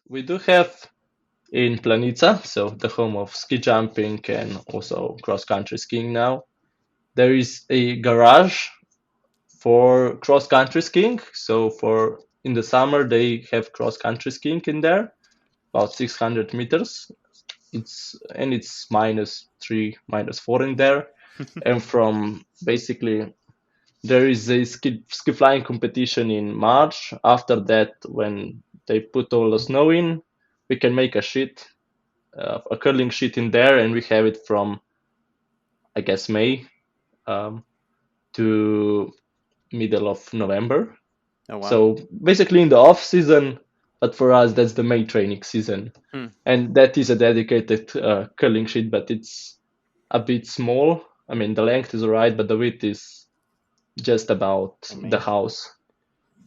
We do have in Planica, so the home of ski jumping and also cross country skiing now. There is a garage for cross country skiing. So for in the summer they have cross country skiing in there, about 600 meters. It's -3, -4 in there. And from basically there is a ski flying competition in March. After that, when they put all the snow in, we can make a curling sheet in there, and we have it from I guess May um, to middle of November. Oh wow. So basically in the off season, but for us that's the main training season, Hmm. and that is a dedicated curling sheet, but it's a bit small. I mean the length is alright, but the width is just about Oh the man. house,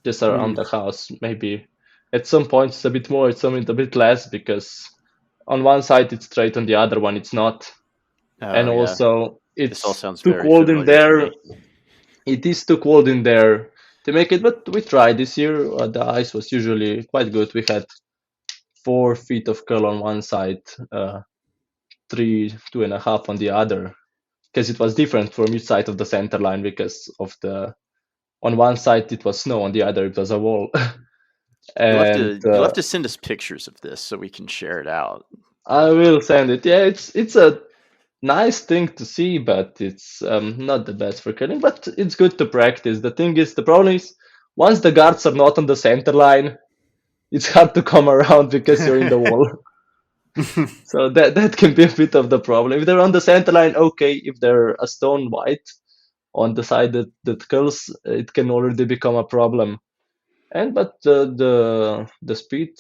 just Hmm. around the house. Maybe at some points it's a bit more, at some a bit less, because on one side it's straight, on the other one it's not, and Oh yeah. also This all it's sounds too very cold in familiar to there. me. It is too cold in there to make it, but we tried this year. The ice was usually quite good. We had 4 feet of curl on one side, three, 2.5 on the other, because it was different from each side of the center line. Because of the on one side it was snow, on the other it was a wall, and You'll have to send us pictures of this so we can share it out. I will send it. Yeah, it's a nice thing to see, but it's not the best for curling. But it's good to practice. The thing is, the problem is once the guards are not on the center line, it's hard to come around because you're in the wall. So that can be a bit of the problem. If they're on the center line, okay. If they're a stone white on the side that curls, it can already become a problem. And but the speed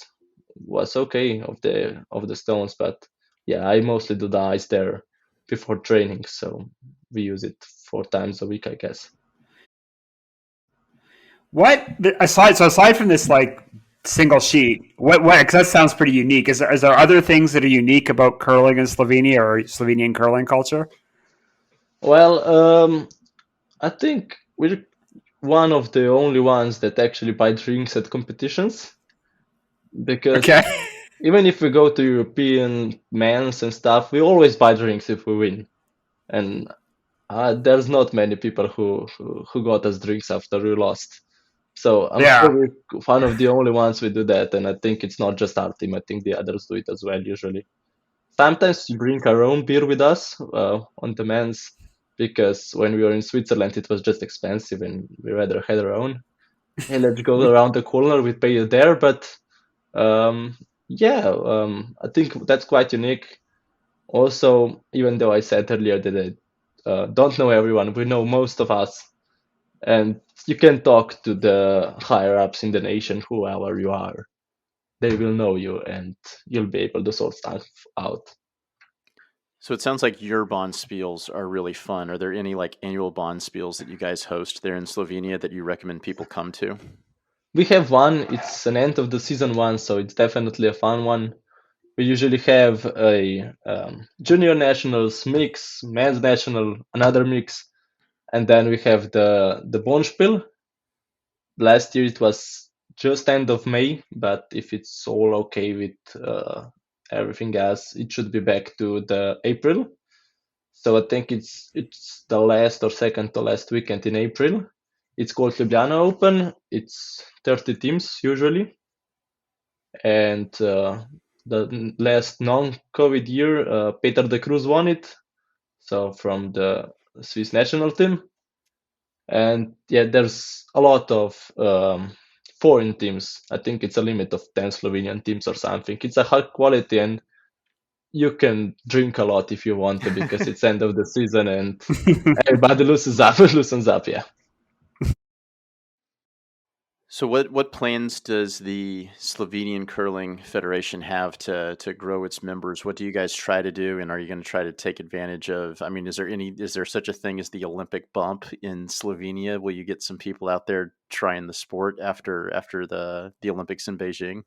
was okay of the stones, but yeah, I mostly do the ice there before training, so we use it 4 times a week, I guess. What aside from this like single sheet, what? Because that sounds pretty unique. Is there other things that are unique about curling in Slovenia or Slovenian curling culture? Well, I think we're one of the only ones that actually buy drinks at competitions, Okay. because even if we go to European men's and stuff, we always buy drinks if we win. And there's not many people who got us drinks after we lost. So I'm sure Yeah. we're one of the only ones who do that, and I think it's not just our team. I think the others do it as well usually. Sometimes we bring our own beer with us on the men's, because when we were in Switzerland it was just expensive and we rather had our own. Hey, let's go around the corner, we pay you there, but um, yeah, I think that's quite unique. Also, even though I said earlier that I don't know everyone, we know most of us, and you can talk to the higher ups in the nation, whoever you are. They will know you, and you'll be able to sort stuff out. So it sounds like your bond spiels are really fun. Are there any like annual bond spiels that you guys host there in Slovenia that you recommend people come to? We have one. It's an end of the season one, so it's definitely a fun one. We usually have a junior nationals mix, men's national, another mix, and then we have the Bonspiel. Last year it was just end of May, but if it's all okay with everything else, it should be back to the April. So I think it's the last or second to last weekend in April. It's called Ljubljana Open. It's 30 teams usually, and the last non-COVID year, Peter de Cruz won it. So from the Swiss national team, and yeah, there's a lot of foreign teams. I think it's a limit of 10 Slovenian teams or something. It's a high quality, and you can drink a lot if you want to, because it's end of the season and everybody loosens up, loosens up. Yeah. So what plans does the Slovenian Curling Federation have to grow its members? What do you guys try to do, and are you going to try to take advantage of? I mean, is there such a thing as the Olympic bump in Slovenia? Will you get some people out there trying the sport after the Olympics in Beijing?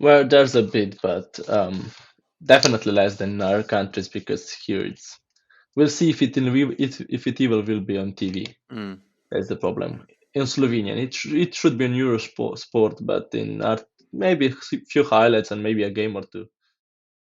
Well, there's a bit, but definitely less than in other countries, because here it's. We'll see if it even will be on TV. Mm. That's the problem. In Slovenian, it should be a Euro sport, but maybe a few highlights and maybe a game or two.